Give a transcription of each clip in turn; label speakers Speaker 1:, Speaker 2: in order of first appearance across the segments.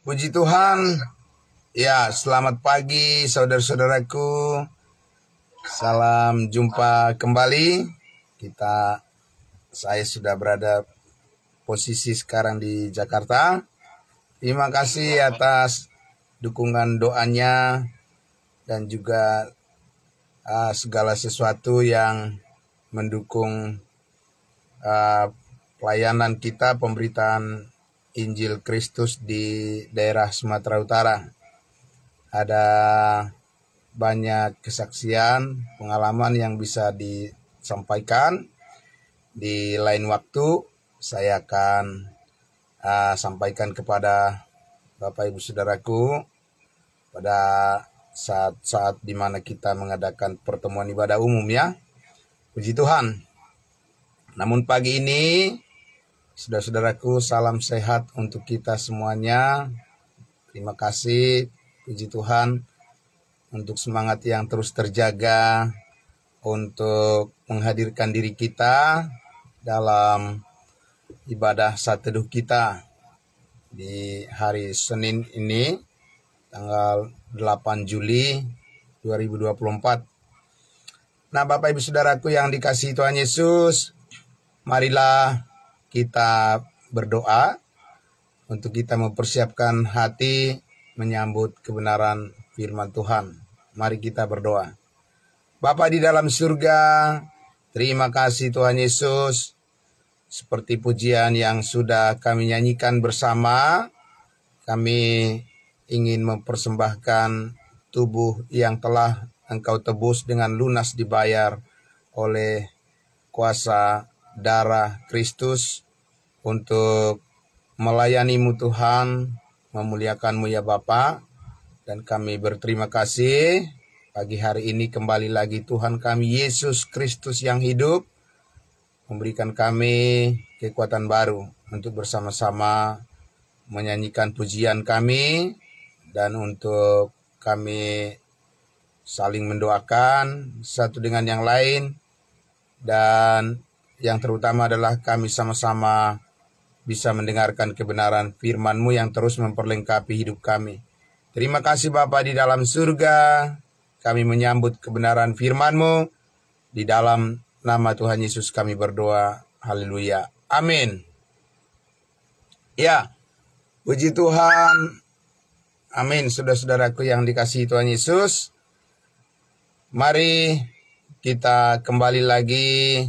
Speaker 1: Puji Tuhan. Ya, selamat pagi saudara-saudaraku. Salam jumpa kembali. Saya sudah berada posisi sekarang di Jakarta. Terima kasih atas dukungan doanya dan juga segala sesuatu yang mendukung pelayanan kita, pemberitaan Injil Kristus di daerah Sumatera Utara. Ada banyak kesaksian, pengalaman yang bisa disampaikan. Di lain waktu saya akan sampaikan kepada Bapak Ibu Saudaraku pada saat-saat di mana kita mengadakan pertemuan ibadah umum ya. Puji Tuhan. Namun pagi ini, saudara-saudaraku, salam sehat untuk kita semuanya. Terima kasih, puji Tuhan, untuk semangat yang terus terjaga untuk menghadirkan diri kita dalam ibadah saat teduh kita di hari Senin ini, tanggal 8 Juli 2024. Nah, Bapak Ibu Saudaraku yang dikasihi Tuhan Yesus, marilah kita berdoa untuk kita mempersiapkan hati menyambut kebenaran firman Tuhan. Mari kita berdoa. Bapa di dalam surga, terima kasih Tuhan Yesus. Seperti pujian yang sudah kami nyanyikan bersama, kami ingin mempersembahkan tubuh yang telah Engkau tebus dengan lunas dibayar oleh kuasa darah Kristus untuk melayani-Mu Tuhan, memuliakan-Mu ya Bapa. Dan kami berterima kasih pagi hari ini kembali lagi Tuhan kami Yesus Kristus yang hidup memberikan kami kekuatan baru untuk bersama-sama menyanyikan pujian kami dan untuk kami saling mendoakan satu dengan yang lain, dan yang terutama adalah kami sama-sama bisa mendengarkan kebenaran firman-Mu yang terus memperlengkapi hidup kami. Terima kasih Bapa di dalam surga, kami menyambut kebenaran firman-Mu. Di dalam nama Tuhan Yesus kami berdoa. Haleluya. Amin. Ya, puji Tuhan. Amin. Saudara-saudaraku yang dikasihi Tuhan Yesus, mari kita kembali lagi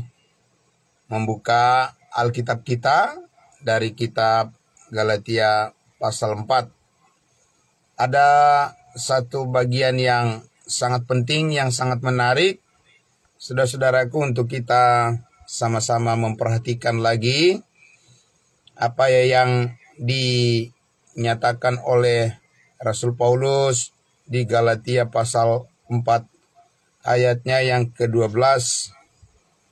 Speaker 1: membuka Alkitab kita dari kitab Galatia pasal 4. Ada satu bagian yang sangat penting, yang sangat menarik, saudara-saudaraku, untuk kita sama-sama memperhatikan lagi apa yang dinyatakan oleh Rasul Paulus di Galatia pasal 4 ayatnya yang ke-12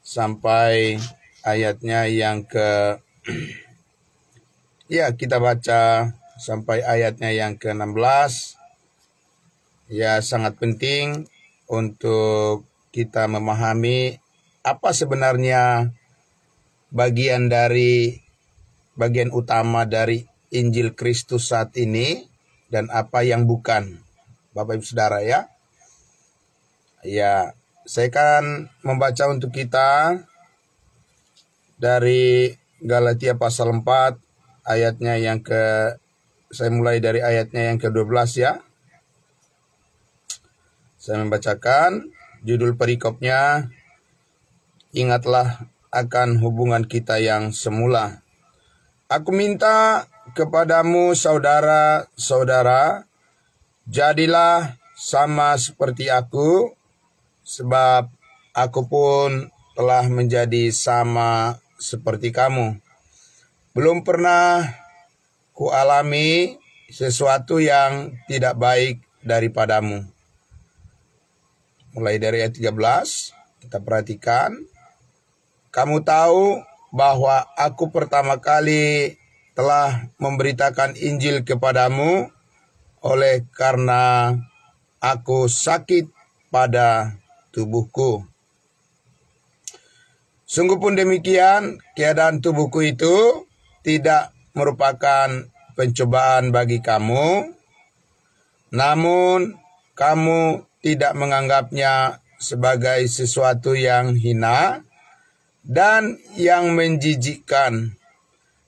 Speaker 1: sampai ayatnya yang kita baca sampai ayatnya yang ke-16. Ya, sangat penting untuk kita memahami apa sebenarnya bagian utama dari Injil Kristus saat ini dan apa yang bukan. Bapak Ibu Saudara ya. Ya, saya akan membaca untuk kita dari Galatia pasal 4 ayatnya saya mulai dari ayatnya yang ke-12 ya. Saya membacakan judul perikopnya, ingatlah akan hubungan kita yang semula. Aku minta kepadamu saudara-saudara, jadilah sama seperti aku, sebab aku pun telah menjadi sama seperti kamu. Belum pernah kualami sesuatu yang tidak baik daripadamu. Mulai dari ayat 13, kita perhatikan. Kamu tahu bahwa aku pertama kali telah memberitakan Injil kepadamu oleh karena aku sakit pada tubuhku. Sungguh pun demikian, keadaan tubuhku itu tidak merupakan pencobaan bagi kamu, namun kamu tidak menganggapnya sebagai sesuatu yang hina dan yang menjijikkan.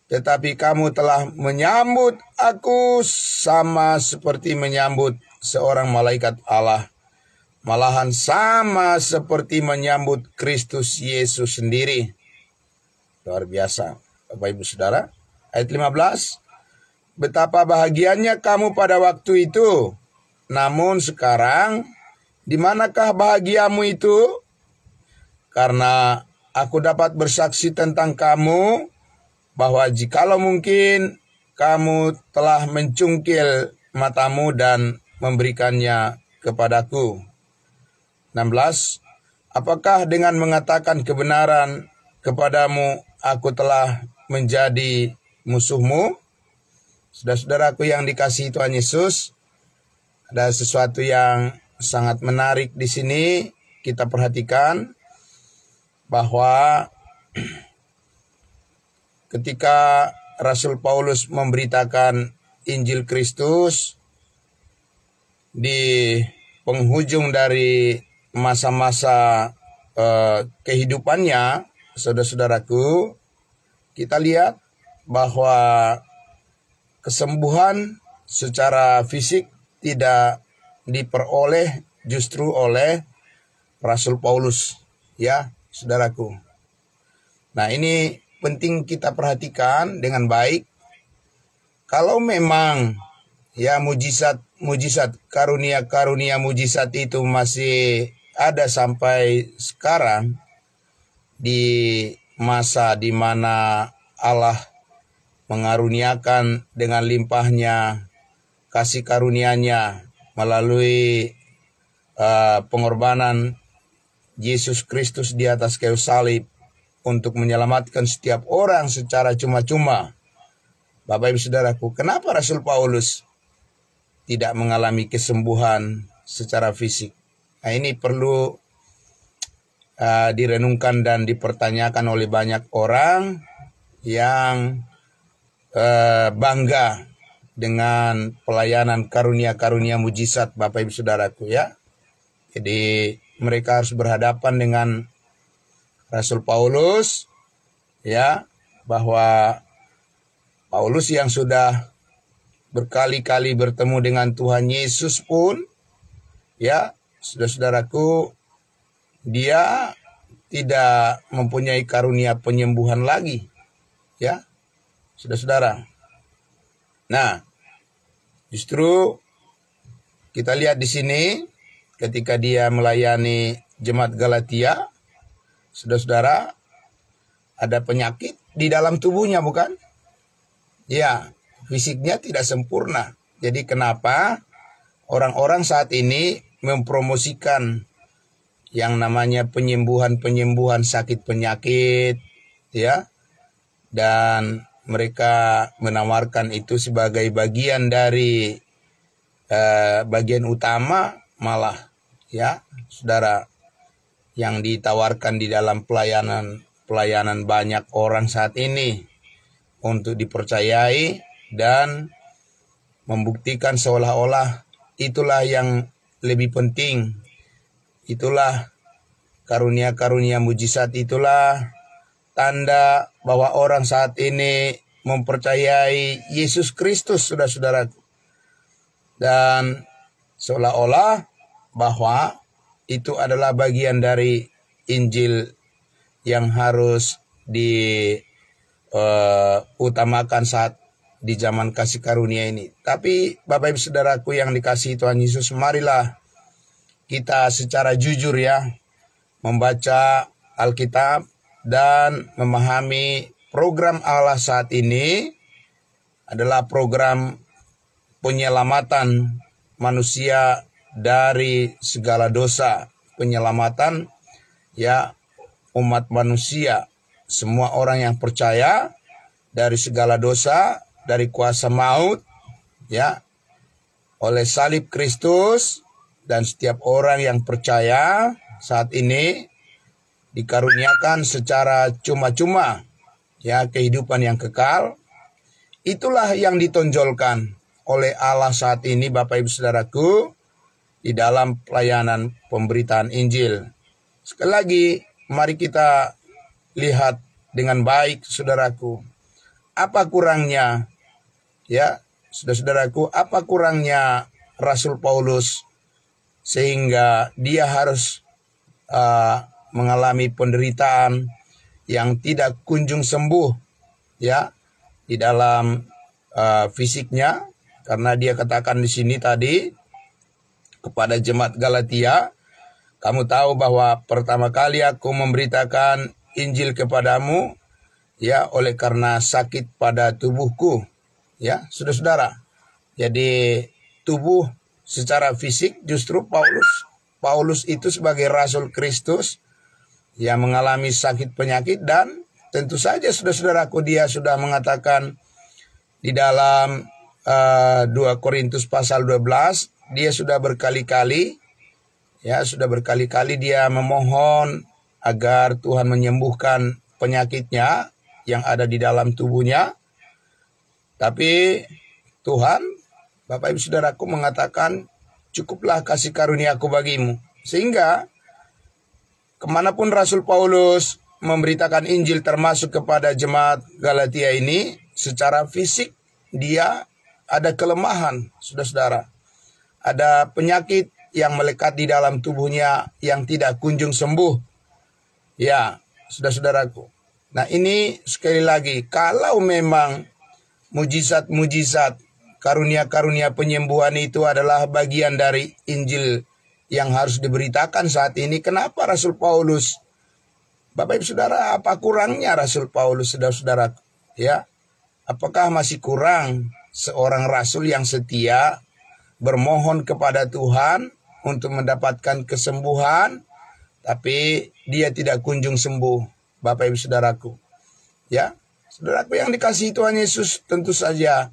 Speaker 1: Tetapi kamu telah menyambut aku sama seperti menyambut seorang malaikat Allah. Malahan sama seperti menyambut Kristus Yesus sendiri. Luar biasa, Bapak Ibu Saudara. Ayat 15. Betapa bahagianya kamu pada waktu itu. Namun sekarang, di manakah bahagiamu itu? Karena aku dapat bersaksi tentang kamu, bahwa jikalau mungkin kamu telah mencungkil matamu dan memberikannya kepadaku. 16. Apakah dengan mengatakan kebenaran kepadamu aku telah menjadi musuhmu? Saudara-saudaraku yang dikasihi Tuhan Yesus, ada sesuatu yang sangat menarik di sini. Kita perhatikan bahwa ketika Rasul Paulus memberitakan Injil Kristus di penghujung dari masa-masa kehidupannya, saudara-saudaraku, kita lihat bahwa kesembuhan secara fisik tidak diperoleh justru oleh Rasul Paulus, ya, saudaraku. Nah, ini penting kita perhatikan dengan baik. Kalau memang ya mujizat karunia mujizat itu masih ada sampai sekarang, di masa di mana Allah mengaruniakan dengan limpahnya kasih karunia-Nya melalui pengorbanan Yesus Kristus di atas kayu salib untuk menyelamatkan setiap orang secara cuma-cuma. Bapak Ibu Saudaraku, kenapa Rasul Paulus tidak mengalami kesembuhan secara fisik? Nah, ini perlu direnungkan dan dipertanyakan oleh banyak orang yang bangga dengan pelayanan karunia-karunia mujizat, Bapak Ibu Saudaraku, ya. Jadi mereka harus berhadapan dengan Rasul Paulus, ya, bahwa Paulus yang sudah berkali-kali bertemu dengan Tuhan Yesus pun, ya, saudara-saudaraku, dia tidak mempunyai karunia penyembuhan lagi, ya, saudara-saudara. Nah, justru kita lihat di sini ketika dia melayani jemaat Galatia, saudara-saudara, ada penyakit di dalam tubuhnya, bukan? Ya, fisiknya tidak sempurna. Jadi kenapa orang-orang saat ini mempromosikan yang namanya penyembuhan sakit penyakit, ya, dan mereka menawarkan itu sebagai bagian dari bagian utama, malah, ya, saudara, yang ditawarkan di dalam pelayanan banyak orang saat ini untuk dipercayai dan membuktikan seolah-olah itulah yang lebih penting. Itulah karunia-karunia mujizat, itulah tanda bahwa orang saat ini mempercayai Yesus Kristus, saudara-saudara. Dan seolah-olah bahwa itu adalah bagian dari Injil yang harus diutamakan saat di zaman kasih karunia ini. Tapi Bapak Ibu Saudaraku yang dikasihi Tuhan Yesus, marilah kita secara jujur, ya, membaca Alkitab dan memahami program Allah saat ini adalah program penyelamatan manusia dari segala dosa, penyelamatan, ya, umat manusia, semua orang yang percaya dari segala dosa, dari kuasa maut, ya, oleh salib Kristus. Dan setiap orang yang percaya saat ini dikaruniakan secara cuma-cuma, ya, kehidupan yang kekal, itulah yang ditonjolkan oleh Allah saat ini Bapak Ibu Saudaraku di dalam pelayanan pemberitaan Injil. Sekali lagi, mari kita lihat dengan baik saudaraku. Apa kurangnya, ya saudara-saudaraku, apa kurangnya Rasul Paulus sehingga dia harus mengalami penderitaan yang tidak kunjung sembuh, ya, di dalam fisiknya, karena dia katakan di sini tadi kepada jemaat Galatia, kamu tahu bahwa pertama kali aku memberitakan Injil kepadamu, ya, oleh karena sakit pada tubuhku, ya, saudara-saudara. Jadi tubuh secara fisik justru Paulus itu sebagai Rasul Kristus yang mengalami sakit penyakit, dan tentu saja saudara-saudaraku dia sudah mengatakan di dalam 2 Korintus pasal 12, dia sudah berkali-kali, ya, sudah berkali-kali dia memohon agar Tuhan menyembuhkan penyakitnya yang ada di dalam tubuhnya. Tapi Tuhan, Bapak Ibu Saudaraku, mengatakan, cukuplah kasih karuniaku bagimu. Sehingga kemanapun Rasul Paulus memberitakan Injil termasuk kepada jemaat Galatia ini, secara fisik dia ada kelemahan, saudara-saudara. Ada penyakit yang melekat di dalam tubuhnya yang tidak kunjung sembuh. Ya, saudara-saudaraku. Nah, ini sekali lagi, kalau memang mujizat-mujizat, karunia-karunia penyembuhan itu adalah bagian dari Injil yang harus diberitakan saat ini, kenapa Rasul Paulus, Bapak Ibu Saudara, apa kurangnya Rasul Paulus, saudara-saudara? Ya, apakah masih kurang seorang rasul yang setia bermohon kepada Tuhan untuk mendapatkan kesembuhan, tapi dia tidak kunjung sembuh, Bapak Ibu Saudaraku? Ya, saudaraku yang dikasihi Tuhan Yesus, tentu saja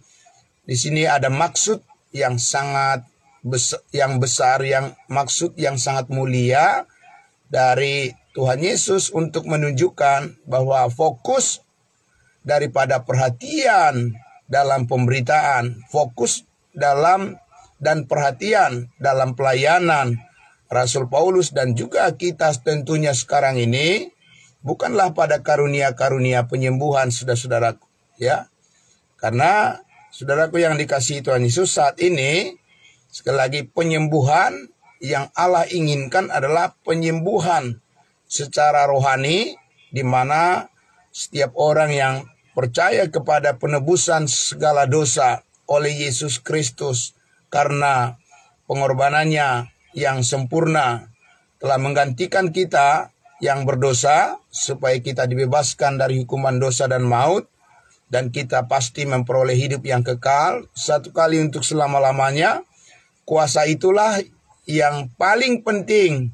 Speaker 1: di sini ada maksud yang sangat besar, yang maksud yang sangat mulia dari Tuhan Yesus untuk menunjukkan bahwa fokus daripada perhatian dalam pemberitaan, fokus dalam dan perhatian dalam pelayanan Rasul Paulus dan juga kita tentunya sekarang ini bukanlah pada karunia-karunia penyembuhan, saudara-saudaraku, ya. Karena saudaraku yang dikasihi Tuhan Yesus, saat ini sekali lagi penyembuhan yang Allah inginkan adalah penyembuhan secara rohani, di mana setiap orang yang percaya kepada penebusan segala dosa oleh Yesus Kristus karena pengorbanannya yang sempurna telah menggantikan kita yang berdosa supaya kita dibebaskan dari hukuman dosa dan maut, dan kita pasti memperoleh hidup yang kekal satu kali untuk selama-lamanya. Kuasa itulah yang paling penting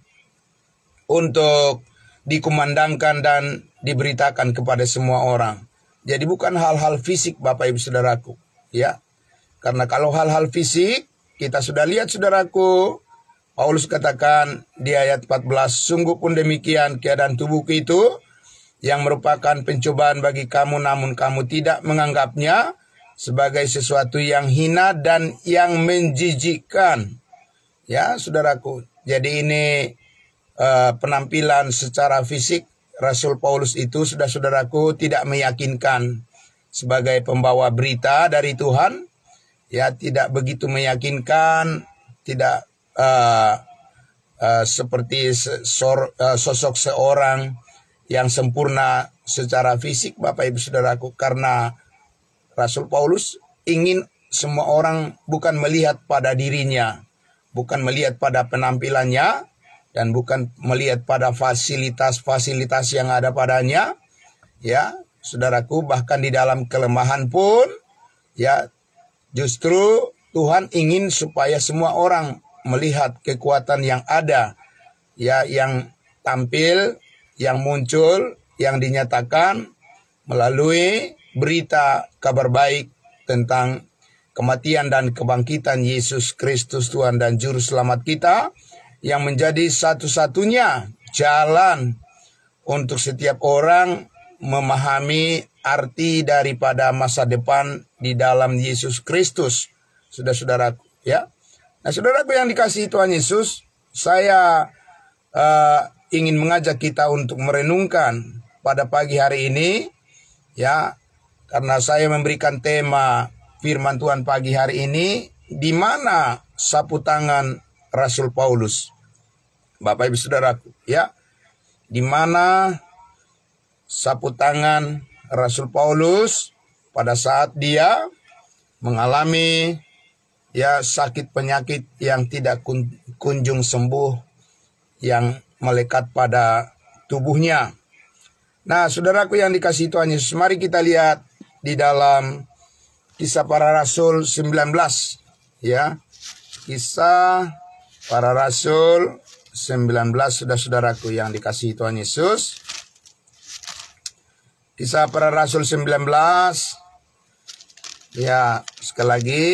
Speaker 1: untuk dikumandangkan dan diberitakan kepada semua orang. Jadi bukan hal-hal fisik, Bapak Ibu Saudaraku, ya. Karena kalau hal-hal fisik kita sudah lihat, saudaraku, Paulus katakan di ayat 14, sungguh pun demikian keadaan tubuhku itu yang merupakan pencobaan bagi kamu, namun kamu tidak menganggapnya sebagai sesuatu yang hina dan yang menjijikkan. Ya, saudaraku. Jadi ini penampilan secara fisik Rasul Paulus itu, sudah saudaraku, tidak meyakinkan sebagai pembawa berita dari Tuhan. Ya, tidak begitu meyakinkan, tidak seperti sosok seorang yang sempurna secara fisik, Bapak Ibu Saudaraku. Karena Rasul Paulus ingin semua orang bukan melihat pada dirinya, bukan melihat pada penampilannya, dan bukan melihat pada fasilitas-fasilitas yang ada padanya. Ya, saudaraku, bahkan di dalam kelemahan pun, ya, justru Tuhan ingin supaya semua orang melihat kekuatan yang ada, ya, yang tampil, yang muncul, yang dinyatakan melalui berita kabar baik tentang kematian dan kebangkitan Yesus Kristus, Tuhan dan Juru Selamat kita, yang menjadi satu-satunya jalan untuk setiap orang memahami arti daripada masa depan di dalam Yesus Kristus, saudara-saudaraku, ya. Nah, saudaraku yang dikasihi Tuhan Yesus, saya ingin mengajak kita untuk merenungkan pada pagi hari ini, ya, karena saya memberikan tema firman Tuhan pagi hari ini, di mana sapu tangan Rasul Paulus. Bapak Ibu Saudaraku, ya, di mana sapu tangan Rasul Paulus pada saat dia mengalami, ya, sakit penyakit yang tidak kunjung sembuh, yang melekat pada tubuhnya. Nah, saudaraku yang dikasihi Tuhan Yesus, mari kita lihat di dalam Kisah Para Rasul 19, ya. Kisah Para Rasul 19, saudara-saudaraku yang dikasihi Tuhan Yesus. Kisah Para Rasul 19. Ya, sekali lagi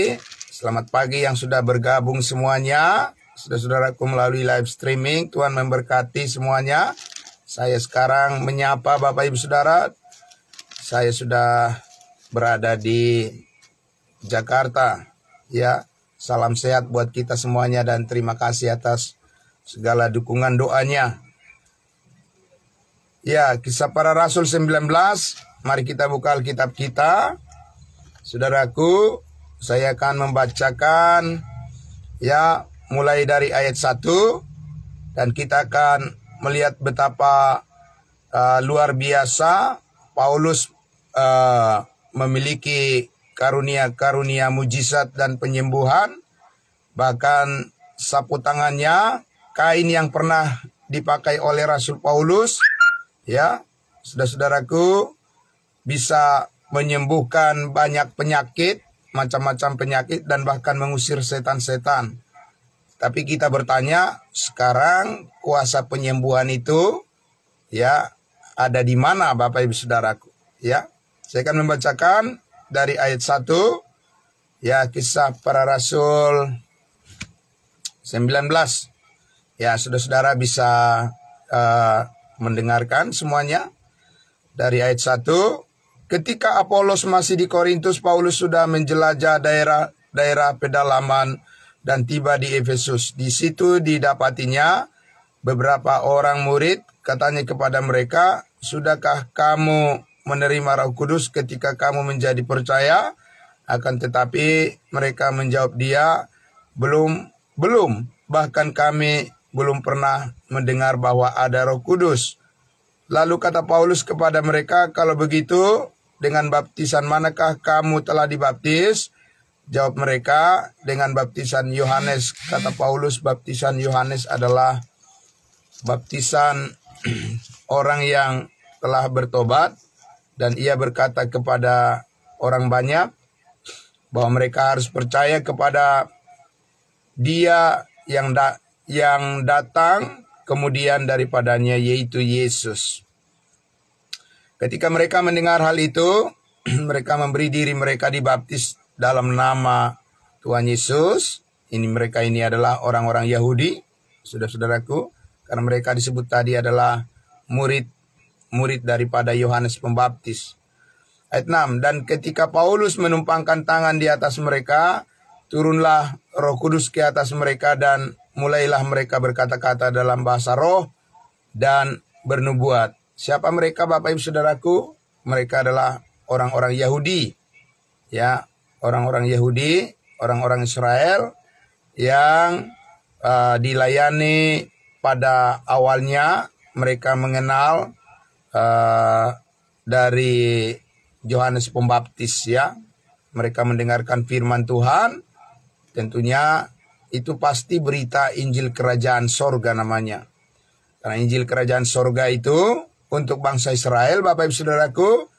Speaker 1: selamat pagi yang sudah bergabung semuanya, saudara-saudaraku melalui live streaming. Tuhan memberkati semuanya. Saya sekarang menyapa Bapak Ibu Saudara. Saya sudah berada di Jakarta, ya. Salam sehat buat kita semuanya dan terima kasih atas segala dukungan doanya. Ya, Kisah Para Rasul 19. Mari kita buka Alkitab kita. Saudaraku, saya akan membacakan, ya, mulai dari ayat 1, dan kita akan melihat betapa luar biasa Paulus memiliki karunia-karunia mujizat dan penyembuhan. Bahkan sapu tangannya, kain yang pernah dipakai oleh Rasul Paulus, ya, saudara-saudaraku, bisa menyembuhkan banyak penyakit, macam-macam penyakit, dan bahkan mengusir setan-setan. Tapi kita bertanya, sekarang kuasa penyembuhan itu, ya, ada di mana Bapak Ibu Saudaraku, ya. Saya akan membacakan dari ayat 1, ya, Kisah Para Rasul 19. Ya, saudara-saudara bisa mendengarkan semuanya. Dari ayat 1, ketika Apolos masih di Korintus, Paulus sudah menjelajah daerah pedalaman dan tiba di Efesus. Di situ didapatinya beberapa orang murid. Katanya kepada mereka, sudahkah kamu menerima Roh Kudus ketika kamu menjadi percaya? Akan tetapi mereka menjawab dia, belum, bahkan kami belum pernah mendengar bahwa ada Roh Kudus. Lalu kata Paulus kepada mereka, kalau begitu, dengan baptisan manakah kamu telah dibaptis? Jawab mereka, dengan baptisan Yohanes. Kata Paulus, baptisan Yohanes adalah baptisan orang yang telah bertobat. Dan ia berkata kepada orang banyak bahwa mereka harus percaya kepada dia yang datang kemudian daripadanya, yaitu Yesus. Ketika mereka mendengar hal itu, mereka memberi diri mereka dibaptis dalam nama Tuhan Yesus. Mereka ini adalah orang-orang Yahudi, saudara-saudaraku, karena mereka disebut tadi adalah murid daripada Yohanes Pembaptis. Ayat 6, dan ketika Paulus menumpangkan tangan di atas mereka, turunlah Roh Kudus ke atas mereka dan mulailah mereka berkata-kata dalam bahasa roh dan bernubuat. Siapa mereka Bapak Ibu Saudaraku? Mereka adalah orang-orang Yahudi, ya, orang-orang Yahudi, orang-orang Israel yang dilayani pada awalnya. Mereka mengenal dari Yohanes Pembaptis, ya. Mereka mendengarkan firman Tuhan. Tentunya itu pasti berita Injil Kerajaan Sorga namanya. Karena Injil Kerajaan Sorga itu untuk bangsa Israel, Bapak Ibu Saudaraku,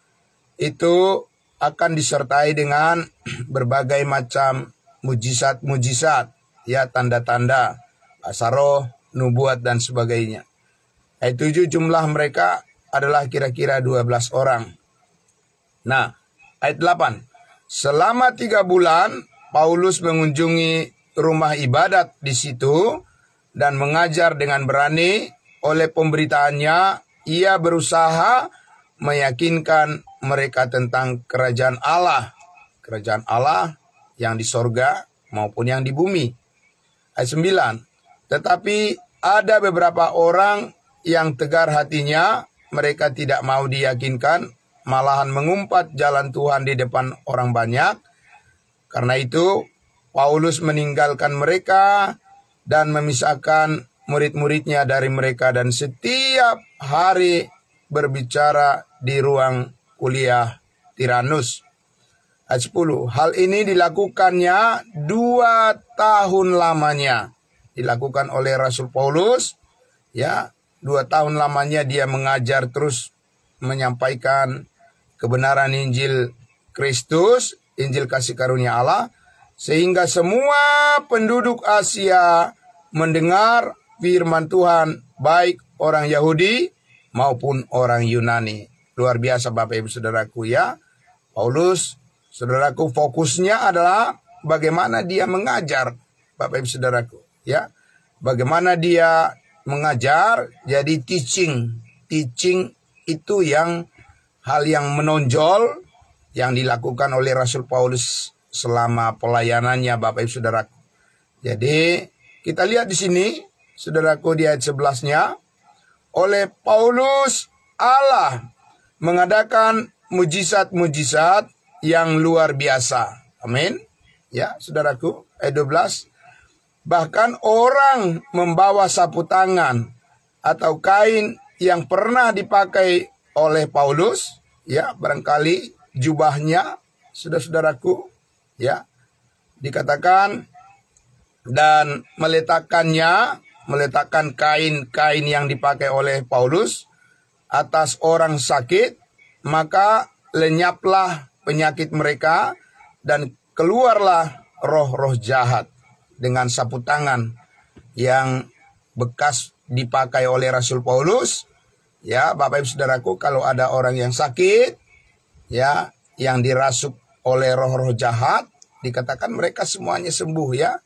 Speaker 1: itu akan disertai dengan berbagai macam mujizat-mujizat, ya, tanda-tanda, bahasa roh, nubuat, dan sebagainya. Ayat 7, jumlah mereka adalah kira-kira 12 orang. Nah, ayat 8, selama 3 bulan Paulus mengunjungi rumah ibadat di situ dan mengajar dengan berani. Oleh pemberitaannya, ia berusaha meyakinkan mereka tentang kerajaan Allah yang di sorga maupun yang di bumi. Ayat 9. Tetapi ada beberapa orang yang tegar hatinya, mereka tidak mau diyakinkan, malahan mengumpat jalan Tuhan di depan orang banyak. Karena itu Paulus meninggalkan mereka dan memisahkan murid-muridnya dari mereka dan setiap hari berbicara di ruang kuliah Tiranus. Ayat 10. Hal ini dilakukannya 2 tahun lamanya. Dilakukan oleh Rasul Paulus. Ya, 2 tahun lamanya dia mengajar terus menyampaikan kebenaran Injil Kristus, Injil kasih karunia Allah. Sehingga semua penduduk Asia mendengar firman Tuhan, baik orang Yahudi maupun orang Yunani. Luar biasa Bapak Ibu Saudaraku ya. Paulus, saudaraku, fokusnya adalah bagaimana dia mengajar, Bapak Ibu Saudaraku ya. Bagaimana dia mengajar, jadi teaching itu yang hal yang menonjol yang dilakukan oleh Rasul Paulus selama pelayanannya, Bapak Ibu Saudaraku. Jadi kita lihat di sini, saudaraku, di ayat 11-nya, oleh Paulus Allah mengadakan mujizat-mujizat yang luar biasa. Amin. Ya, saudaraku, ayat 12. Bahkan orang membawa sapu tangan atau kain yang pernah dipakai oleh Paulus, ya, barangkali jubahnya, saudara-saudaraku, ya, dikatakan, dan meletakkan kain-kain yang dipakai oleh Paulus atas orang sakit, maka lenyaplah penyakit mereka dan keluarlah roh-roh jahat. Dengan sapu tangan yang bekas dipakai oleh Rasul Paulus, ya, Bapak Ibu Saudaraku, kalau ada orang yang sakit, ya, yang dirasuk oleh roh-roh jahat, dikatakan mereka semuanya sembuh ya.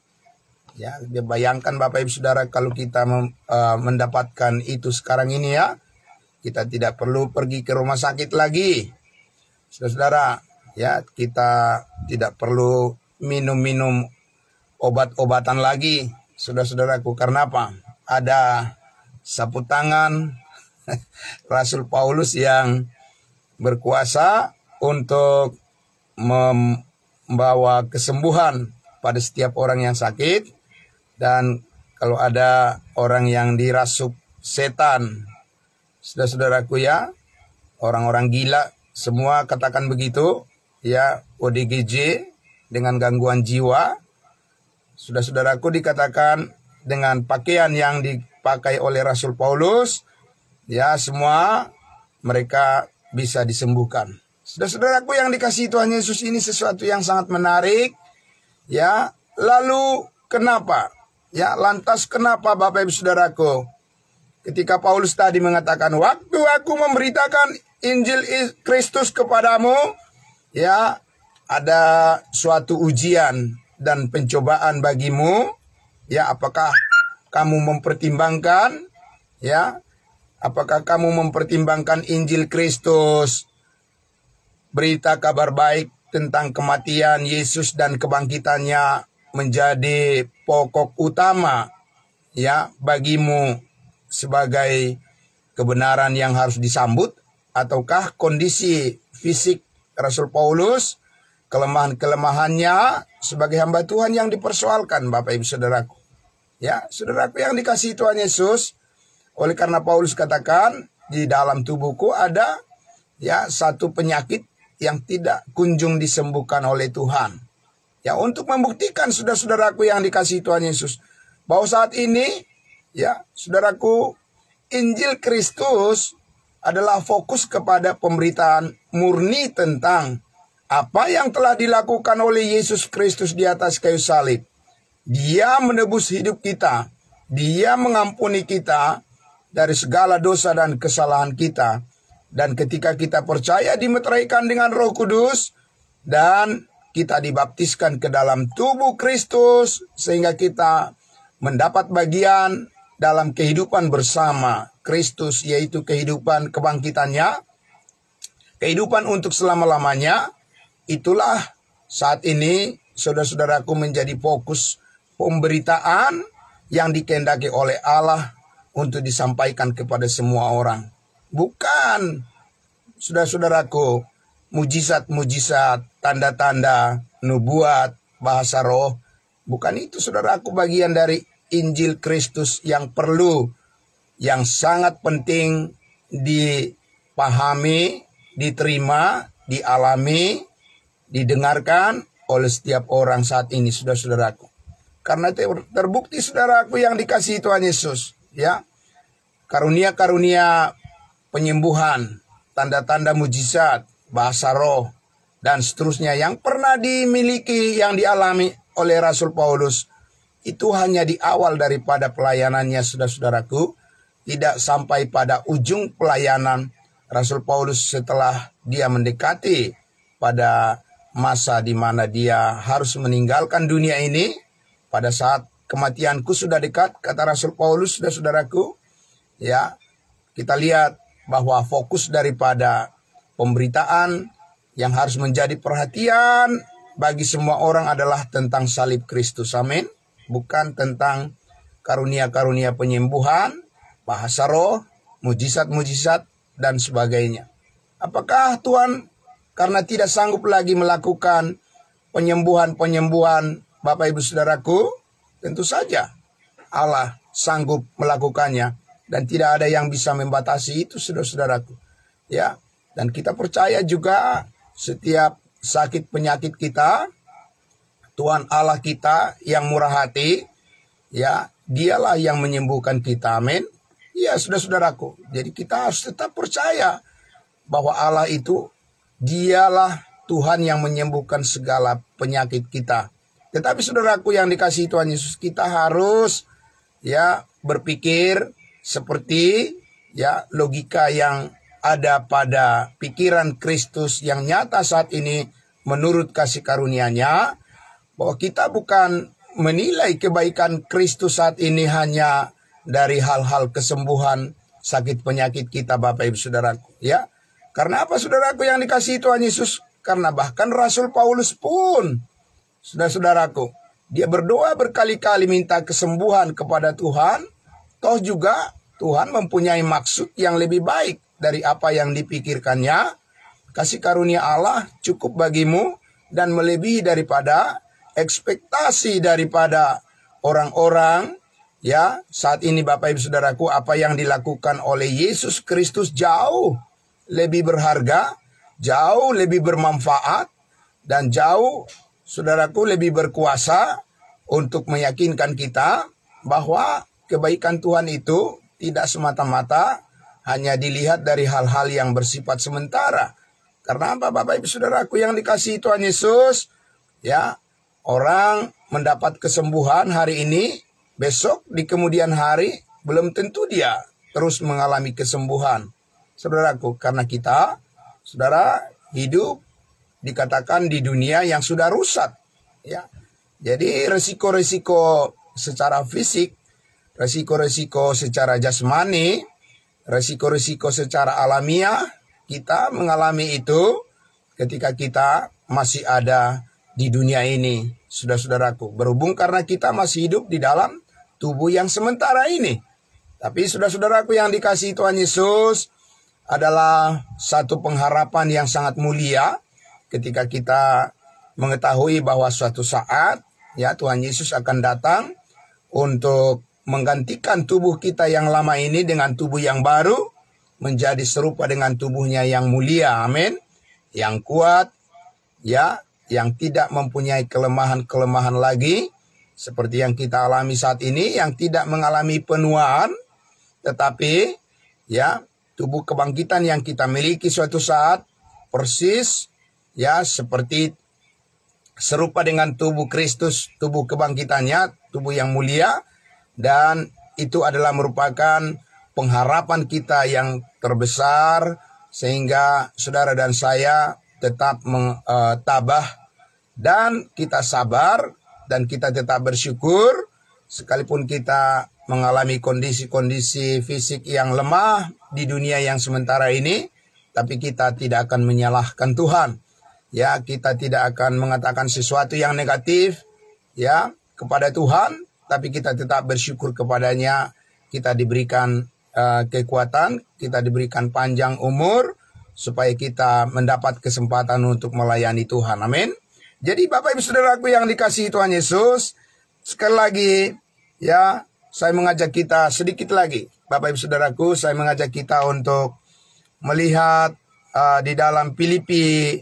Speaker 1: Ya, bayangkan Bapak Ibu Saudara kalau kita mendapatkan itu sekarang ini ya. Kita tidak perlu pergi ke rumah sakit lagi. Saudara-saudara, ya, kita tidak perlu minum-minum obat-obatan lagi, saudara-saudaraku. Karena apa? Ada sapu tangan Rasul Paulus yang berkuasa untuk membawa kesembuhan pada setiap orang yang sakit. Dan kalau ada orang yang dirasuk setan, saudara-saudaraku ya, orang-orang gila, semua katakan begitu, ya, ODGJ dengan gangguan jiwa, saudara-saudaraku, dikatakan dengan pakaian yang dipakai oleh Rasul Paulus, ya, semua mereka bisa disembuhkan. Saudara-saudaraku yang dikasihi Tuhan Yesus, ini sesuatu yang sangat menarik, ya. Lalu kenapa? Ya, lantas kenapa Bapak Ibu Saudaraku? Ketika Paulus tadi mengatakan, waktu aku memberitakan Injil Kristus kepadamu, ya, ada suatu ujian dan pencobaan bagimu, ya, apakah kamu mempertimbangkan, ya, apakah kamu mempertimbangkan Injil Kristus, berita kabar baik tentang kematian Yesus dan kebangkitannya menjadi pokok utama, ya, bagimu sebagai kebenaran yang harus disambut, ataukah kondisi fisik Rasul Paulus, kelemahan-kelemahannya sebagai hamba Tuhan yang dipersoalkan, Bapak Ibu Saudaraku. Ya, saudaraku yang dikasihi Tuhan Yesus, oleh karena Paulus katakan di dalam tubuhku ada, ya, satu penyakit yang tidak kunjung disembuhkan oleh Tuhan. Ya, untuk membuktikan saudara-saudaraku yang dikasihi Tuhan Yesus, bahwa saat ini, ya, saudaraku, Injil Kristus adalah fokus kepada pemberitaan murni tentang apa yang telah dilakukan oleh Yesus Kristus di atas kayu salib. Dia menebus hidup kita, Dia mengampuni kita dari segala dosa dan kesalahan kita. Dan ketika kita percaya dimeteraikan dengan Roh Kudus dan kita dibaptiskan ke dalam tubuh Kristus, sehingga kita mendapat bagian dalam kehidupan bersama Kristus, yaitu kehidupan kebangkitannya. kehidupan untuk selama-lamanya, itulah saat ini saudara-saudaraku menjadi fokus pemberitaan yang dikehendaki oleh Allah untuk disampaikan kepada semua orang. Bukan, saudara-saudaraku, mujizat-mujizat, tanda-tanda, nubuat, bahasa roh. Bukan itu, saudaraku, bagian dari Injil Kristus yang perlu, yang sangat penting dipahami, diterima, dialami, didengarkan oleh setiap orang saat ini, saudara-saudaraku. Karena terbukti, saudaraku yang dikasihi Tuhan Yesus, ya, karunia-karunia penyembuhan, tanda-tanda mujizat, bahasa roh, dan seterusnya yang pernah dimiliki, yang dialami oleh Rasul Paulus, itu hanya di awal daripada pelayanannya, saudara-saudaraku. Tidak sampai pada ujung pelayanan Rasul Paulus setelah dia mendekati pada masa di mana dia harus meninggalkan dunia ini. Pada saat kematianku sudah dekat, kata Rasul Paulus, saudara-saudaraku. Ya, kita lihat bahwa fokus daripada pemberitaan yang harus menjadi perhatian bagi semua orang adalah tentang salib Kristus. Amin. Bukan tentang karunia-karunia penyembuhan, bahasa roh, mujizat-mujizat, dan sebagainya. Apakah Tuhan karena tidak sanggup lagi melakukan penyembuhan-penyembuhan, Bapak Ibu Saudaraku? Tentu saja Allah sanggup melakukannya dan tidak ada yang bisa membatasi itu, saudara-saudaraku. Ya, dan kita percaya juga setiap sakit penyakit kita, Tuhan Allah kita yang murah hati, ya, Dialah yang menyembuhkan kita. Amin. Ya, saudara-saudaraku. Jadi kita harus tetap percaya bahwa Allah itu Dialah Tuhan yang menyembuhkan segala penyakit kita. Tetapi saudaraku yang dikasihi Tuhan Yesus, kita harus ya berpikir seperti ya logika yang ada pada pikiran Kristus yang nyata saat ini menurut kasih karunia-Nya, bahwa kita bukan menilai kebaikan Kristus saat ini hanya dari hal-hal kesembuhan sakit penyakit kita, Bapak Ibu Saudaraku, ya. Karena apa, saudaraku yang dikasihi Tuhan Yesus? Karena bahkan Rasul Paulus pun, saudara-saudaraku, dia berdoa berkali-kali minta kesembuhan kepada Tuhan. Toh juga Tuhan mempunyai maksud yang lebih baik dari apa yang dipikirkannya. Kasih karunia Allah cukup bagimu dan melebihi daripada ekspektasi daripada orang-orang. Ya, saat ini Bapak Ibu Saudaraku, apa yang dilakukan oleh Yesus Kristus jauh lebih berharga, jauh lebih bermanfaat, dan jauh, saudaraku, lebih berkuasa untuk meyakinkan kita bahwa kebaikan Tuhan itu tidak semata-mata hanya dilihat dari hal-hal yang bersifat sementara. Karena apa, Bapak Ibu Saudaraku yang dikasihi Tuhan Yesus? Ya, orang mendapat kesembuhan hari ini, besok di kemudian hari belum tentu dia terus mengalami kesembuhan. Saudaraku, karena kita, saudara, hidup dikatakan di dunia yang sudah rusak. Ya, jadi resiko-resiko secara fisik, resiko-resiko secara jasmani, resiko-resiko secara alamiah, kita mengalami itu ketika kita masih ada di dunia ini, saudara-saudaraku. Berhubung karena kita masih hidup di dalam tubuh yang sementara ini. Tapi saudara-saudaraku yang dikasihi Tuhan Yesus, adalah satu pengharapan yang sangat mulia ketika kita mengetahui bahwa suatu saat ya Tuhan Yesus akan datang untuk menggantikan tubuh kita yang lama ini dengan tubuh yang baru, menjadi serupa dengan tubuhnya yang mulia. Amin. Yang kuat, ya, yang tidak mempunyai kelemahan-kelemahan lagi seperti yang kita alami saat ini, yang tidak mengalami penuaan, tetapi ya tubuh kebangkitan yang kita miliki suatu saat persis ya seperti serupa dengan tubuh Kristus, tubuh kebangkitannya, tubuh yang mulia, dan itu adalah merupakan pengharapan kita yang terbesar sehingga saudara dan saya tetap tabah dan kita sabar dan kita tetap bersyukur sekalipun kita mengalami kondisi-kondisi fisik yang lemah di dunia yang sementara ini, tapi kita tidak akan menyalahkan Tuhan. Ya, kita tidak akan mengatakan sesuatu yang negatif ya kepada Tuhan, tapi kita tetap bersyukur kepadanya. Kita diberikan kekuatan, kita diberikan panjang umur supaya kita mendapat kesempatan untuk melayani Tuhan. Amin. Jadi Bapak Ibu Saudaraku yang dikasihi Tuhan Yesus, sekali lagi ya, saya mengajak kita sedikit lagi. Bapak Ibu Saudaraku, saya mengajak kita untuk melihat di dalam Filipi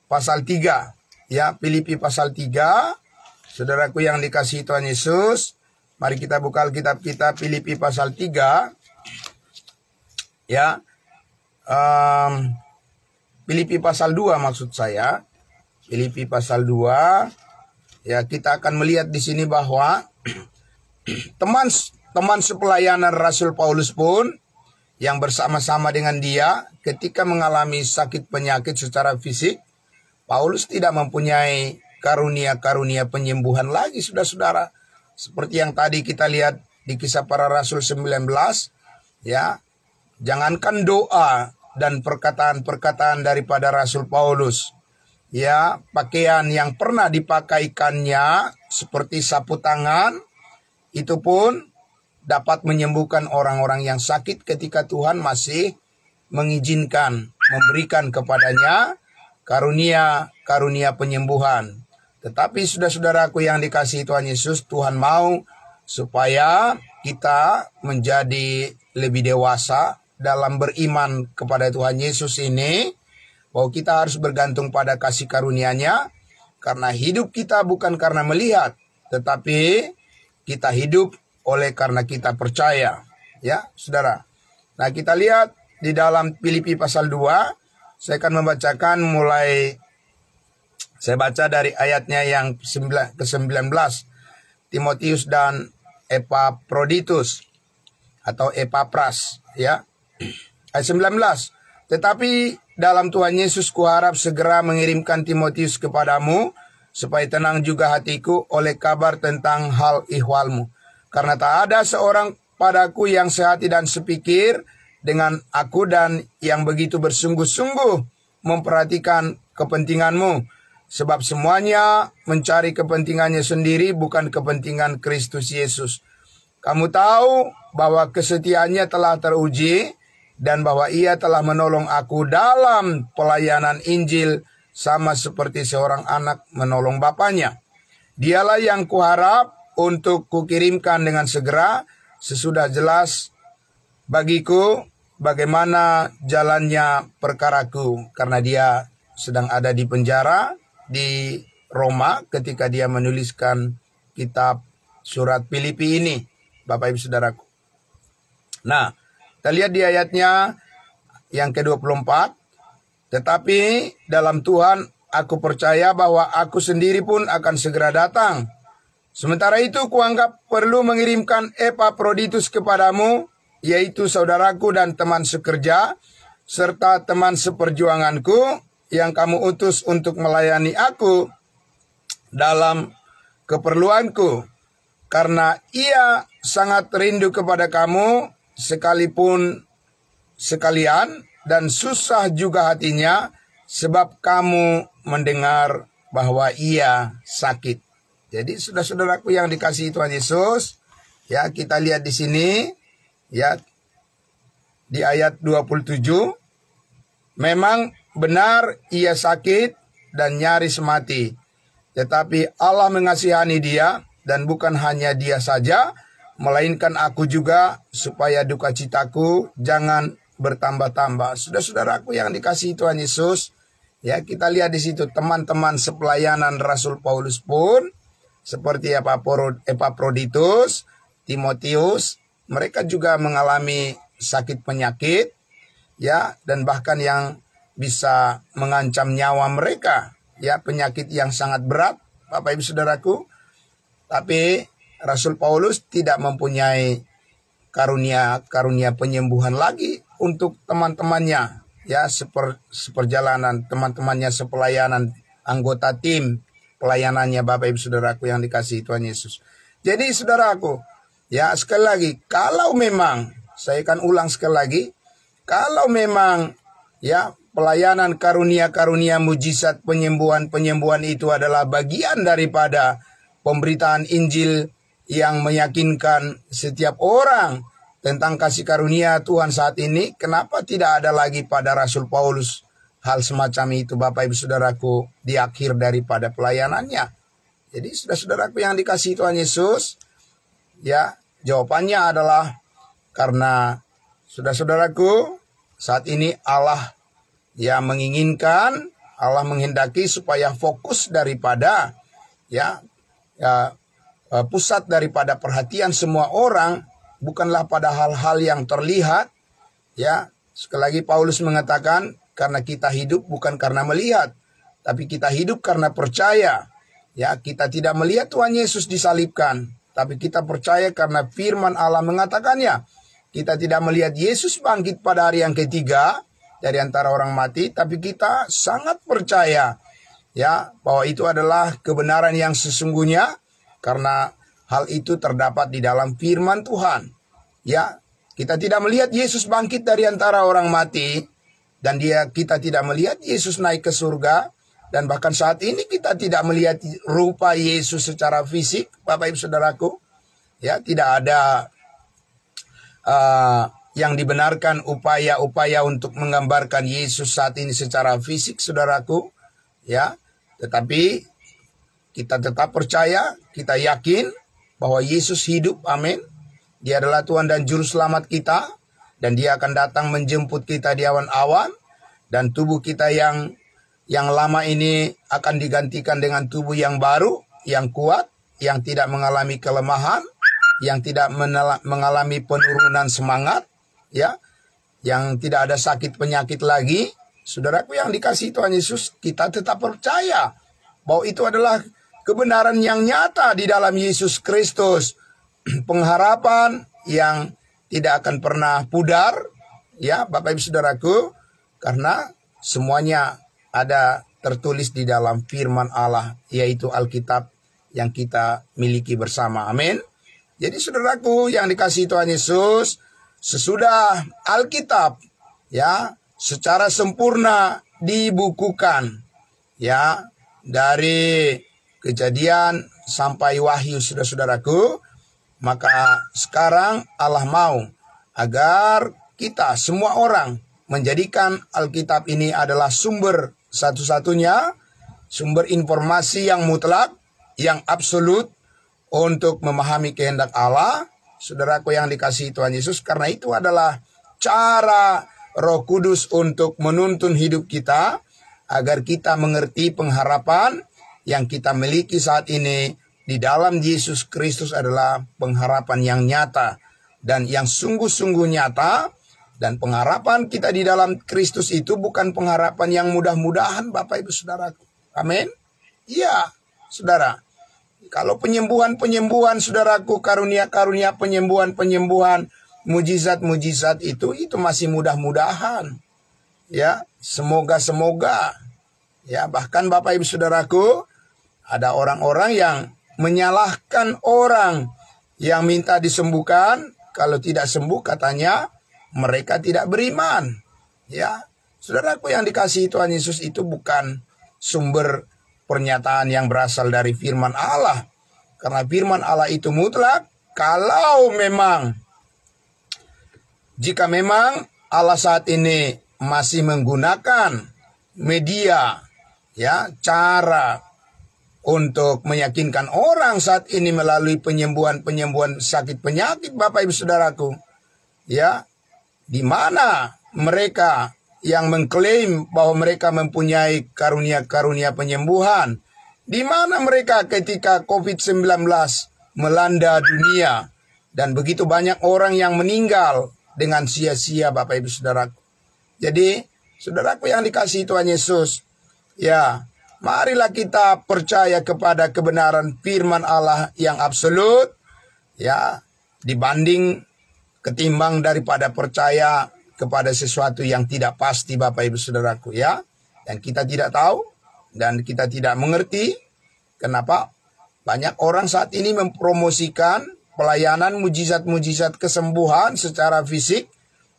Speaker 1: pasal 3. Ya, Filipi pasal 3. Saudaraku yang dikasihi Tuhan Yesus, mari kita buka Alkitab kita Filipi pasal 3. Ya. Filipi pasal 2 maksud saya. Filipi pasal 2. Ya, kita akan melihat di sini bahwa teman sepelayanan Rasul Paulus pun yang bersama-sama dengan dia ketika mengalami sakit penyakit secara fisik, Paulus tidak mempunyai karunia-karunia penyembuhan lagi, saudara-saudara. Seperti yang tadi kita lihat di Kisah Para Rasul 19, ya. Jangankan doa dan perkataan-perkataan daripada Rasul Paulus, ya, pakaian yang pernah dipakaikannya seperti sapu tangan, itu pun dapat menyembuhkan orang-orang yang sakit ketika Tuhan masih mengizinkan, memberikan kepadanya karunia penyembuhan. Tetapi saudara-saudaraku yang dikasihi Tuhan Yesus, Tuhan mau supaya kita menjadi lebih dewasa dalam beriman kepada Tuhan Yesus ini, bahwa kita harus bergantung pada kasih karunia-Nya, karena hidup kita bukan karena melihat, tetapi kita hidup oleh karena kita percaya. Ya, saudara. Nah, kita lihat di dalam Filipi pasal 2, saya akan membacakan saya baca dari ayatnya yang ke-19. Timotius dan Epaphroditus atau Epapras, ya. Ayat 19. Tetapi dalam Tuhan Yesus kuharap segera mengirimkan Timotius kepadamu, supaya tenang juga hatiku oleh kabar tentang hal ihwalmu. Karena tak ada seorang padaku yang sehati dan sepikir dengan aku, dan yang begitu bersungguh-sungguh memperhatikan kepentinganmu. Sebab semuanya mencari kepentingannya sendiri, bukan kepentingan Kristus Yesus. Kamu tahu bahwa kesetiaannya telah teruji, dan bahwa ia telah menolong aku dalam pelayanan Injil, sama seperti seorang anak menolong bapaknya. Dialah yang kuharap untuk kukirimkan dengan segera, sesudah jelas bagiku bagaimana jalannya perkaraku. Karena dia sedang ada di penjara di Roma ketika dia menuliskan kitab surat Filipi ini, Bapak Ibu Saudaraku. Nah, kita lihat di ayatnya yang ke-24. Tetapi dalam Tuhan aku percaya bahwa aku sendiri pun akan segera datang. Sementara itu kuanggap perlu mengirimkan Epaphroditus kepadamu, yaitu saudaraku dan teman sekerja, serta teman seperjuanganku, yang kamu utus untuk melayani aku dalam keperluanku. Karena ia sangat rindu kepada kamu sekalian, dan susah juga hatinya, sebab kamu mendengar bahwa ia sakit. Jadi saudara-saudaraku yang dikasihi Tuhan Yesus, ya, kita lihat di sini, ya, di ayat 27, memang benar ia sakit dan nyaris mati, tetapi Allah mengasihani dia, dan bukan hanya dia saja, melainkan aku juga, supaya duka citaku jangan bertambah-tambah. Saudara-saudaraku yang dikasihi Tuhan Yesus, ya, kita lihat di situ teman-teman sepelayanan Rasul Paulus pun seperti Epaphroditus, Timotius, mereka juga mengalami sakit penyakit, ya, dan bahkan yang bisa mengancam nyawa mereka, ya, penyakit yang sangat berat, Bapak Ibu Saudaraku. Tapi Rasul Paulus tidak mempunyai karunia penyembuhan lagi untuk teman-temannya, ya, seperjalanan teman-temannya sepelayanan, anggota tim pelayanannya, Bapak Ibu Saudaraku yang dikasihi Tuhan Yesus. Jadi saudaraku, ya, sekali lagi, kalau memang, saya akan ulang sekali lagi, kalau memang, ya, pelayanan karunia-karunia mujizat penyembuhan-penyembuhan itu adalah bagian daripada pemberitaan Injil yang meyakinkan setiap orang tentang kasih karunia Tuhan saat ini, kenapa tidak ada lagi pada Rasul Paulus hal semacam itu, Bapak Ibu Saudaraku, di akhir daripada pelayanannya? Jadi saudara-saudaraku yang dikasihi Tuhan Yesus, ya, jawabannya adalah karena saudara-saudaraku, saat ini Allah ya menginginkan, Allah menghendaki supaya fokus daripada pusat daripada perhatian semua orang bukanlah pada hal-hal yang terlihat. Ya, sekali lagi Paulus mengatakan karena kita hidup bukan karena melihat, tapi kita hidup karena percaya. Ya, kita tidak melihat Tuhan Yesus disalibkan, tapi kita percaya karena firman Allah mengatakannya. Kita tidak melihat Yesus bangkit pada hari yang ketiga dari antara orang mati, tapi kita sangat percaya ya bahwa itu adalah kebenaran yang sesungguhnya karena hal itu terdapat di dalam firman Tuhan. Ya, kita tidak melihat Yesus bangkit dari antara orang mati dan kita tidak melihat Yesus naik ke surga, dan bahkan saat ini kita tidak melihat rupa Yesus secara fisik, Bapak Ibu Saudaraku. Ya, tidak ada yang dibenarkan upaya-upaya untuk menggambarkan Yesus saat ini secara fisik, saudaraku. Ya, tetapi kita tetap percaya, kita yakin bahwa Yesus hidup, amin. Dia adalah Tuhan dan Juru Selamat kita, dan Dia akan datang menjemput kita di awan-awan, dan tubuh kita yang lama ini akan digantikan dengan tubuh yang baru, yang kuat, yang tidak mengalami kelemahan, yang tidak mengalami penurunan semangat, ya, yang tidak ada sakit penyakit lagi. Saudaraku yang dikasihi Tuhan Yesus, kita tetap percaya bahwa itu adalah kebenaran yang nyata di dalam Yesus Kristus. Pengharapan yang tidak akan pernah pudar, ya Bapak Ibu Saudaraku, karena semuanya ada tertulis di dalam firman Allah, yaitu Alkitab yang kita miliki bersama, amin. Jadi saudaraku yang dikasihi Tuhan Yesus, sesudah Alkitab ya secara sempurna dibukukan ya dari Kejadian sampai Wahyu, saudara-saudaraku, maka sekarang Allah mau agar kita semua orang menjadikan Alkitab ini adalah sumber satu-satunya, sumber informasi yang mutlak, yang absolut untuk memahami kehendak Allah, saudaraku yang dikasihi Tuhan Yesus. Karena itu adalah cara Roh Kudus untuk menuntun hidup kita, agar kita mengerti pengharapan yang kita miliki saat ini di dalam Yesus Kristus adalah pengharapan yang nyata dan yang sungguh-sungguh nyata. Dan pengharapan kita di dalam Kristus itu bukan pengharapan yang mudah-mudahan, Bapak Ibu Saudaraku. Amin. Iya, saudara. Kalau penyembuhan-penyembuhan, saudaraku, karunia-karunia penyembuhan-penyembuhan, mujizat-mujizat itu masih mudah-mudahan. Ya, semoga-semoga. Ya, bahkan Bapak Ibu Saudaraku, ada orang-orang yang menyalahkan orang yang minta disembuhkan. Kalau tidak sembuh katanya mereka tidak beriman. Ya, saudaraku yang dikasihi Tuhan Yesus, itu bukan sumber pernyataan yang berasal dari firman Allah. Karena firman Allah itu mutlak. Kalau memang, jika memang Allah saat ini masih menggunakan media, ya, cara untuk meyakinkan orang saat ini melalui penyembuhan sakit penyakit, Bapak Ibu Saudaraku, ya, di mana mereka yang mengklaim bahwa mereka mempunyai karunia-karunia penyembuhan, di mana mereka ketika COVID-19 melanda dunia dan begitu banyak orang yang meninggal dengan sia-sia, Bapak Ibu Saudaraku. Jadi, saudaraku yang dikasihi Tuhan Yesus, ya, marilah kita percaya kepada kebenaran firman Allah yang absolut, ya, ketimbang daripada percaya kepada sesuatu yang tidak pasti, Bapak Ibu Saudaraku, ya. Dan kita tidak tahu dan kita tidak mengerti kenapa banyak orang saat ini mempromosikan pelayanan mujizat-mujizat kesembuhan secara fisik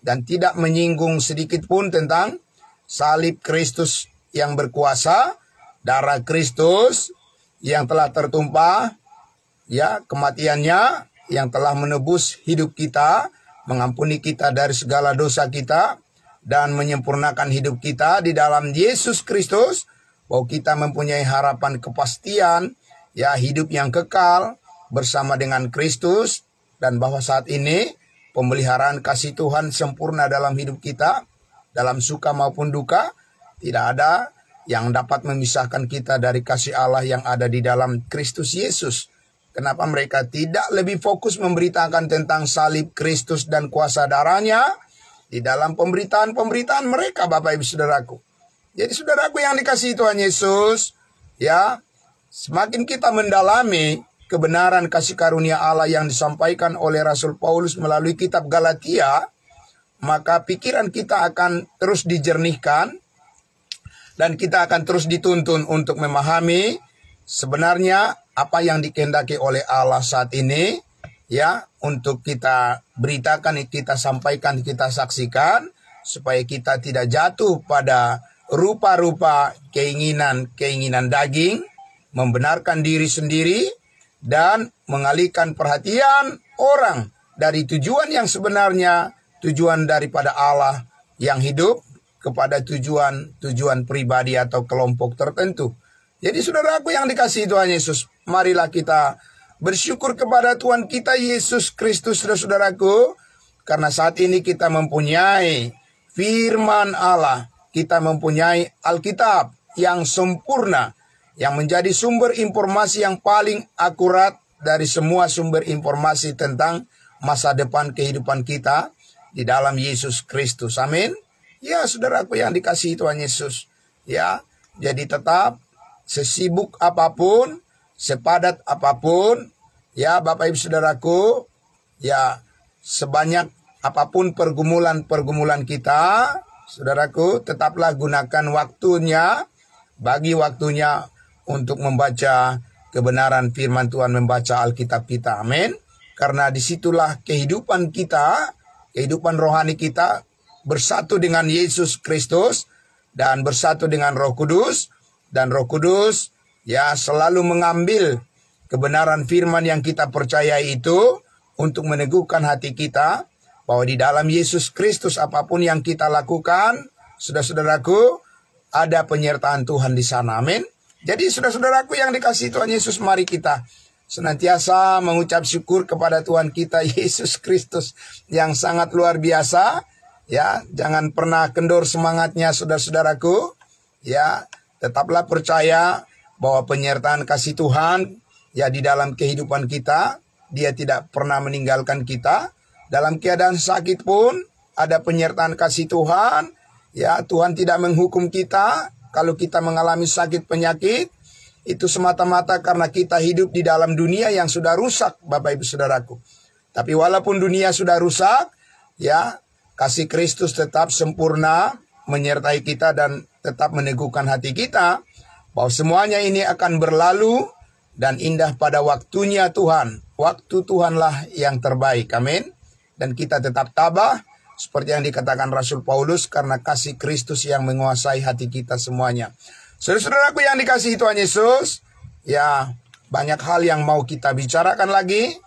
Speaker 1: dan tidak menyinggung sedikit pun tentang salib Kristus yang berkuasa, darah Kristus yang telah tertumpah, ya, kematiannya yang telah menebus hidup kita, mengampuni kita dari segala dosa kita, dan menyempurnakan hidup kita di dalam Yesus Kristus, bahwa kita mempunyai harapan kepastian, ya, hidup yang kekal bersama dengan Kristus, dan bahwa saat ini pemeliharaan kasih Tuhan sempurna dalam hidup kita, dalam suka maupun duka. Tidak ada yang dapat memisahkan kita dari kasih Allah yang ada di dalam Kristus Yesus. Kenapa mereka tidak lebih fokus memberitakan tentang salib Kristus dan kuasa darahnya di dalam pemberitaan-pemberitaan mereka, Bapak Ibu Saudaraku. Jadi saudaraku yang dikasihi Tuhan Yesus, ya, semakin kita mendalami kebenaran kasih karunia Allah yang disampaikan oleh Rasul Paulus melalui kitab Galatia, maka pikiran kita akan terus dijernihkan dan kita akan terus dituntun untuk memahami sebenarnya apa yang dikehendaki oleh Allah saat ini, ya, untuk kita beritakan, kita sampaikan, kita saksikan, supaya kita tidak jatuh pada rupa-rupa keinginan daging, membenarkan diri sendiri, dan mengalihkan perhatian orang dari tujuan yang sebenarnya, tujuan daripada Allah yang hidup, kepada tujuan pribadi atau kelompok tertentu. Jadi saudaraku yang dikasihi Tuhan Yesus, marilah kita bersyukur kepada Tuhan kita Yesus Kristus, saudaraku, karena saat ini kita mempunyai firman Allah, kita mempunyai Alkitab yang sempurna, yang menjadi sumber informasi yang paling akurat dari semua sumber informasi tentang masa depan kehidupan kita di dalam Yesus Kristus. Amin. Ya, saudaraku yang dikasihi Tuhan Yesus, ya, jadi tetap sesibuk apapun, sepadat apapun, ya Bapak Ibu Saudaraku, ya, sebanyak apapun pergumulan kita, saudaraku, tetaplah gunakan waktunya, bagi waktunya untuk membaca kebenaran firman Tuhan, membaca Alkitab kita. Amin. Karena disitulah kehidupan kita, kehidupan rohani kita bersatu dengan Yesus Kristus dan bersatu dengan Roh Kudus. Dan Roh Kudus, ya, selalu mengambil kebenaran firman yang kita percayai itu untuk meneguhkan hati kita bahwa di dalam Yesus Kristus apapun yang kita lakukan, saudara-saudaraku, ada penyertaan Tuhan di sana. Amin. Jadi saudara-saudaraku yang dikasihi Tuhan Yesus, mari kita senantiasa mengucap syukur kepada Tuhan kita Yesus Kristus yang sangat luar biasa. Ya, jangan pernah kendor semangatnya, saudara-saudaraku. Ya, tetaplah percaya bahwa penyertaan kasih Tuhan, ya, di dalam kehidupan kita, Dia tidak pernah meninggalkan kita. Dalam keadaan sakit pun ada penyertaan kasih Tuhan. Ya, Tuhan tidak menghukum kita kalau kita mengalami sakit penyakit. Itu semata-mata karena kita hidup di dalam dunia yang sudah rusak, Bapak Ibu Saudaraku. Tapi walaupun dunia sudah rusak, ya, kasih Kristus tetap sempurna menyertai kita dan tetap meneguhkan hati kita bahwa semuanya ini akan berlalu dan indah pada waktunya Tuhan. Waktu Tuhanlah yang terbaik. Amin. Dan kita tetap tabah seperti yang dikatakan Rasul Paulus, karena kasih Kristus yang menguasai hati kita semuanya. Saudara-saudaraku yang dikasihi Tuhan Yesus, ya, banyak hal yang mau kita bicarakan lagi,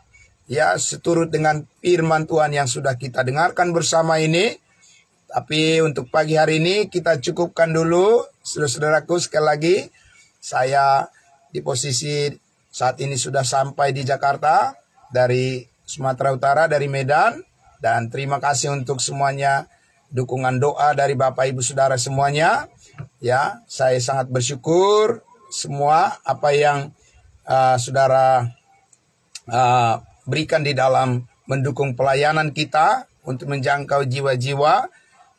Speaker 1: ya, seturut dengan firman Tuhan yang sudah kita dengarkan bersama ini. Tapi untuk pagi hari ini kita cukupkan dulu. Saudara-saudaraku, sekali lagi, saya di posisi saat ini sudah sampai di Jakarta dari Sumatera Utara, dari Medan. Dan terima kasih untuk semuanya, dukungan doa dari Bapak Ibu Saudara semuanya. Ya, saya sangat bersyukur semua apa yang saudara berikan di dalam mendukung pelayanan kita untuk menjangkau jiwa-jiwa.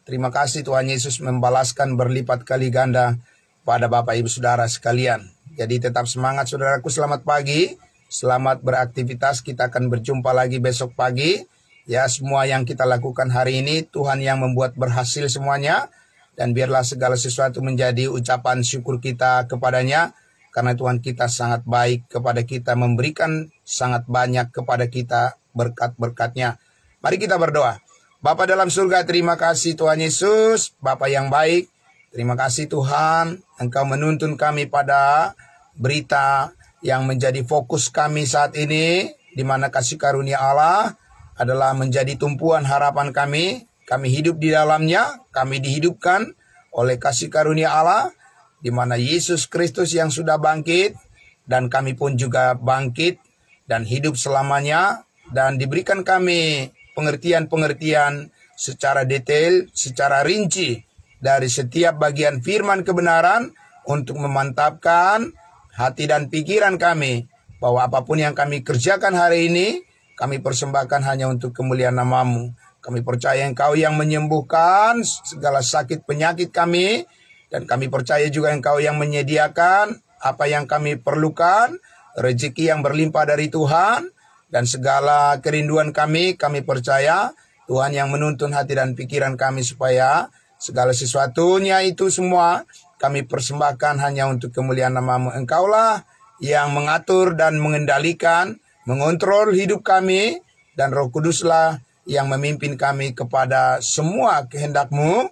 Speaker 1: Terima kasih, Tuhan Yesus membalaskan berlipat kali ganda pada Bapak Ibu Saudara sekalian. Jadi tetap semangat saudaraku, selamat pagi, selamat beraktivitas, kita akan berjumpa lagi besok pagi. Ya, semua yang kita lakukan hari ini Tuhan yang membuat berhasil semuanya. Dan biarlah segala sesuatu menjadi ucapan syukur kita kepadanya. Karena Tuhan kita sangat baik kepada kita, memberikan sangat banyak kepada kita berkat-berkatnya. Mari kita berdoa. Bapa dalam surga, terima kasih Tuhan Yesus, Bapa yang baik. Terima kasih Tuhan, Engkau menuntun kami pada berita yang menjadi fokus kami saat ini, di mana kasih karunia Allah adalah menjadi tumpuan harapan kami. Kami hidup di dalamnya, kami dihidupkan oleh kasih karunia Allah, di mana Yesus Kristus yang sudah bangkit, dan kami pun juga bangkit dan hidup selamanya, dan diberikan kami pengertian-pengertian secara detail, secara rinci, dari setiap bagian firman kebenaran untuk memantapkan hati dan pikiran kami, bahwa apapun yang kami kerjakan hari ini, kami persembahkan hanya untuk kemuliaan nama-Mu. Kami percaya Engkau yang menyembuhkan segala sakit penyakit kami, dan kami percaya juga Engkau yang menyediakan apa yang kami perlukan, rezeki yang berlimpah dari Tuhan, dan segala kerinduan kami percaya Tuhan yang menuntun hati dan pikiran kami, supaya segala sesuatunya itu semua kami persembahkan hanya untuk kemuliaan nama-Mu. Engkaulah yang mengatur dan mengendalikan, mengontrol hidup kami, dan Roh Kuduslah yang memimpin kami kepada semua kehendak-Mu,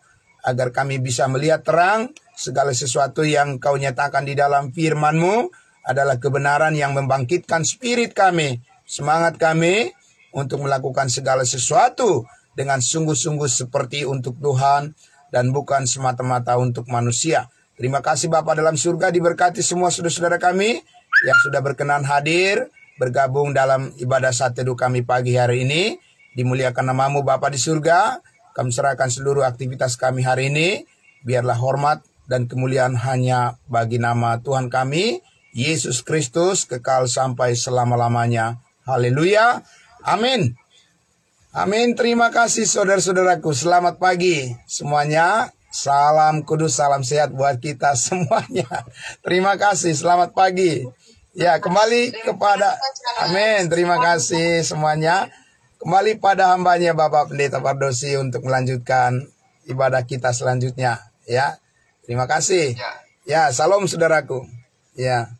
Speaker 1: agar kami bisa melihat terang segala sesuatu yang Kau nyatakan di dalam firman-Mu adalah kebenaran yang membangkitkan spirit kami, semangat kami untuk melakukan segala sesuatu dengan sungguh-sungguh seperti untuk Tuhan, dan bukan semata-mata untuk manusia. Terima kasih Bapa dalam surga, diberkati semua saudara-saudara kami yang sudah berkenan hadir, bergabung dalam ibadah saat teduh kami pagi hari ini. Dimuliakan nama-Mu Bapa di surga. Kami serahkan seluruh aktivitas kami hari ini. Biarlah hormat dan kemuliaan hanya bagi nama Tuhan kami, Yesus Kristus, kekal sampai selama-lamanya. Haleluya. Amin. Amin. Terima kasih saudara-saudaraku. Selamat pagi semuanya. Salam kudus, salam sehat buat kita semuanya. Terima kasih. Selamat pagi. Ya, kembali kepada amin. Terima kasih semuanya. Kembali pada hambanya Bapak Pendeta Pardosi untuk melanjutkan ibadah kita selanjutnya. Ya, terima kasih. Ya, salam saudaraku. Ya.